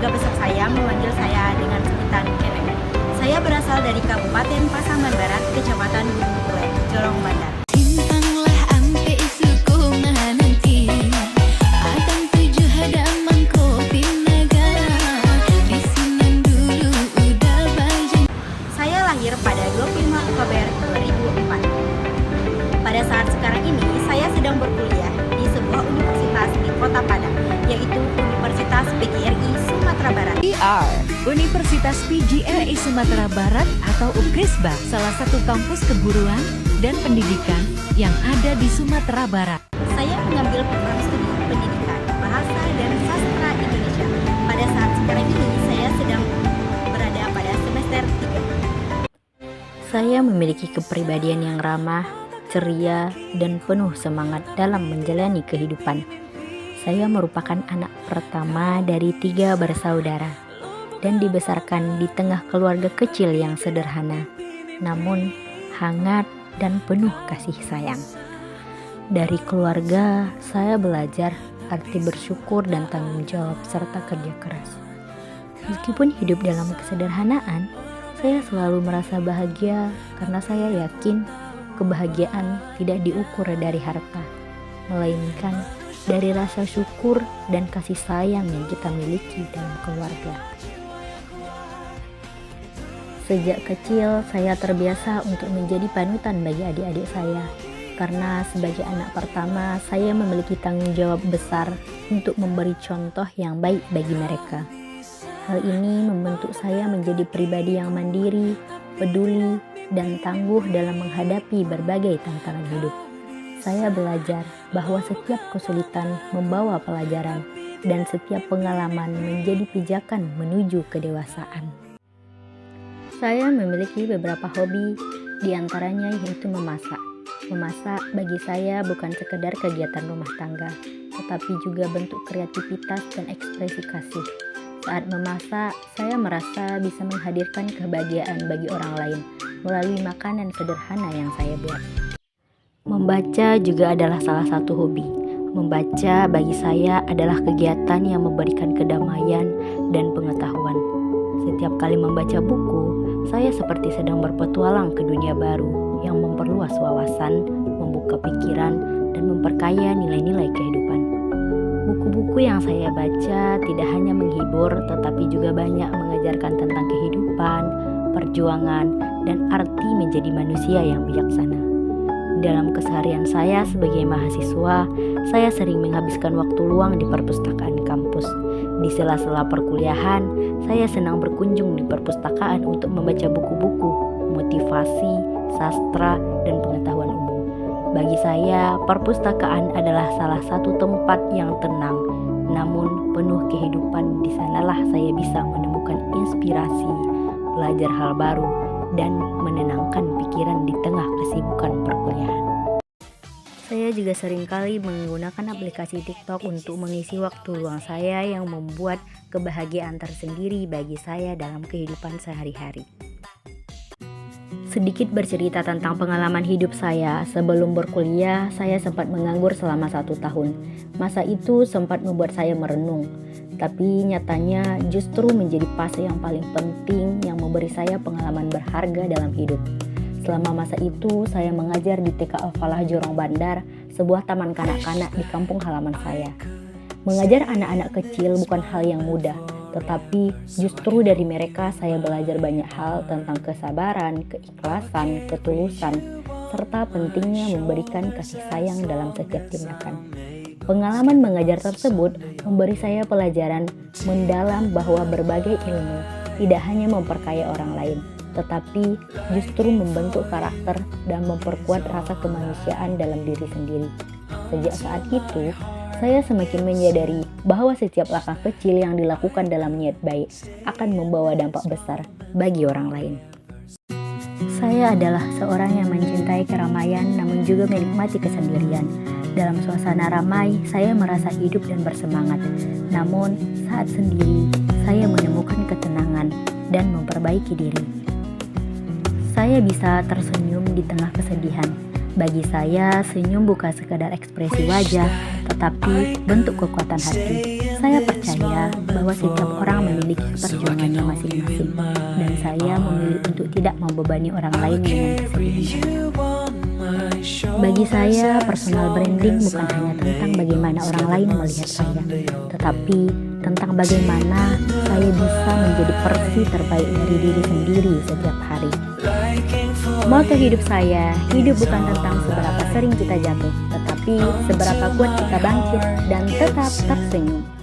keluarga besar saya memanggil saya dengan sebutan Nenek. Saya berasal dari Kabupaten Pasaman Barat, Kecamatan Gunung Tulen, Jorong Bandar. Timpanglah ampe suku menanti Adang tujuh hadaman kopi negara Isinan dulu udah banyak. Saya lahir pada 25 Oktober 2004. Pada saat sekarang ini, saya sedang berkuliah di sebuah universitas di Kota Padang, yaitu Universitas PGRI Sumatera Barat. UR, Universitas PGRI Sumatera Barat atau UKRISBA, salah satu kampus keguruan dan pendidikan yang ada di Sumatera Barat. Saya mengambil program studi pendidikan Bahasa dan Sastra Indonesia. Pada saat sekarang ini, saya sedang berada pada semester 3. Saya memiliki kepribadian yang ramah, ceria, dan penuh semangat dalam menjalani kehidupan. Saya merupakan anak pertama dari 3 bersaudara dan dibesarkan di tengah keluarga kecil yang sederhana, namun hangat dan penuh kasih sayang. Dari keluarga, saya belajar arti bersyukur dan tanggung jawab serta kerja keras. Meskipun hidup dalam kesederhanaan, saya selalu merasa bahagia karena saya yakin kebahagiaan tidak diukur dari harta, melainkan dari rasa syukur dan kasih sayang yang kita miliki dalam keluarga. Sejak kecil, saya terbiasa untuk menjadi panutan bagi adik-adik saya. Karena sebagai anak pertama, saya memiliki tanggung jawab besar untuk memberi contoh yang baik bagi mereka. Hal ini membentuk saya menjadi pribadi yang mandiri, peduli, dan tangguh dalam menghadapi berbagai tantangan hidup. Saya belajar bahwa setiap kesulitan membawa pelajaran dan setiap pengalaman menjadi pijakan menuju kedewasaan. Saya memiliki beberapa hobi, diantaranya yaitu memasak. Memasak bagi saya bukan sekedar kegiatan rumah tangga, tetapi juga bentuk kreativitas dan ekspresi kasih. Saat memasak, saya merasa bisa menghadirkan kebahagiaan bagi orang lain melalui makanan sederhana yang saya buat. Membaca juga adalah salah satu hobi. Membaca bagi saya adalah kegiatan yang memberikan kedamaian dan pengetahuan. Setiap kali membaca buku, saya seperti sedang berpetualang ke dunia baru yang memperluas wawasan, membuka pikiran, dan memperkaya nilai-nilai kehidupan. Buku-buku yang saya baca tidak hanya menghibur, tetapi juga banyak mengajarkan tentang kehidupan, perjuangan, dan arti menjadi manusia yang bijaksana. Dalam keseharian saya sebagai mahasiswa, saya sering menghabiskan waktu luang di perpustakaan kampus. Di sela-sela perkuliahan, saya senang berkunjung di perpustakaan untuk membaca buku-buku, motivasi, sastra, dan pengetahuan umum. Bagi saya, perpustakaan adalah salah satu tempat yang tenang, namun penuh kehidupan. Di sanalah saya bisa menemukan inspirasi, belajar hal baru, dan menenangkan pikiran di tengah kesibukan perkuliahan. Saya juga seringkali menggunakan aplikasi TikTok untuk mengisi waktu luang saya yang membuat kebahagiaan tersendiri bagi saya dalam kehidupan sehari-hari. Sedikit bercerita tentang pengalaman hidup saya. Sebelum berkuliah, saya sempat menganggur selama 1 tahun. Masa itu sempat membuat saya merenung. Tapi nyatanya justru menjadi fase yang paling penting yang memberi saya pengalaman berharga dalam hidup. Selama masa itu, saya mengajar di TK Al-Falah Jorong Bandar, sebuah taman kanak-kanak di kampung halaman saya. Mengajar anak-anak kecil bukan hal yang mudah, tetapi justru dari mereka saya belajar banyak hal tentang kesabaran, keikhlasan, ketulusan, serta pentingnya memberikan kasih sayang dalam setiap tindakan. Pengalaman mengajar tersebut memberi saya pelajaran mendalam bahwa berbagai ilmu tidak hanya memperkaya orang lain, tetapi justru membentuk karakter dan memperkuat rasa kemanusiaan dalam diri sendiri. Sejak saat itu, saya semakin menyadari bahwa setiap langkah kecil yang dilakukan dalam niat baik akan membawa dampak besar bagi orang lain. Saya adalah seorang yang mencintai keramaian namun juga menikmati kesendirian. Dalam suasana ramai, saya merasa hidup dan bersemangat. Namun, saat sendiri, saya menemukan ketenangan dan memperbaiki diri. Saya bisa tersenyum di tengah kesedihan, Bagi saya, senyum bukan sekadar ekspresi wajah, tetapi bentuk kekuatan hati. Saya percaya bahwa setiap orang memiliki perjuangannya masing-masing, dan saya memilih untuk tidak membebani orang lain dengan kesedihan. Bagi saya, personal branding bukan hanya tentang bagaimana orang lain melihat saya, tetapi tentang bagaimana saya bisa menjadi versi terbaik dari diri sendiri setiap hari. Moto hidup saya, hidup bukan tentang seberapa sering kita jatuh, tetapi seberapa kuat kita bangkit dan tetap tersenyum.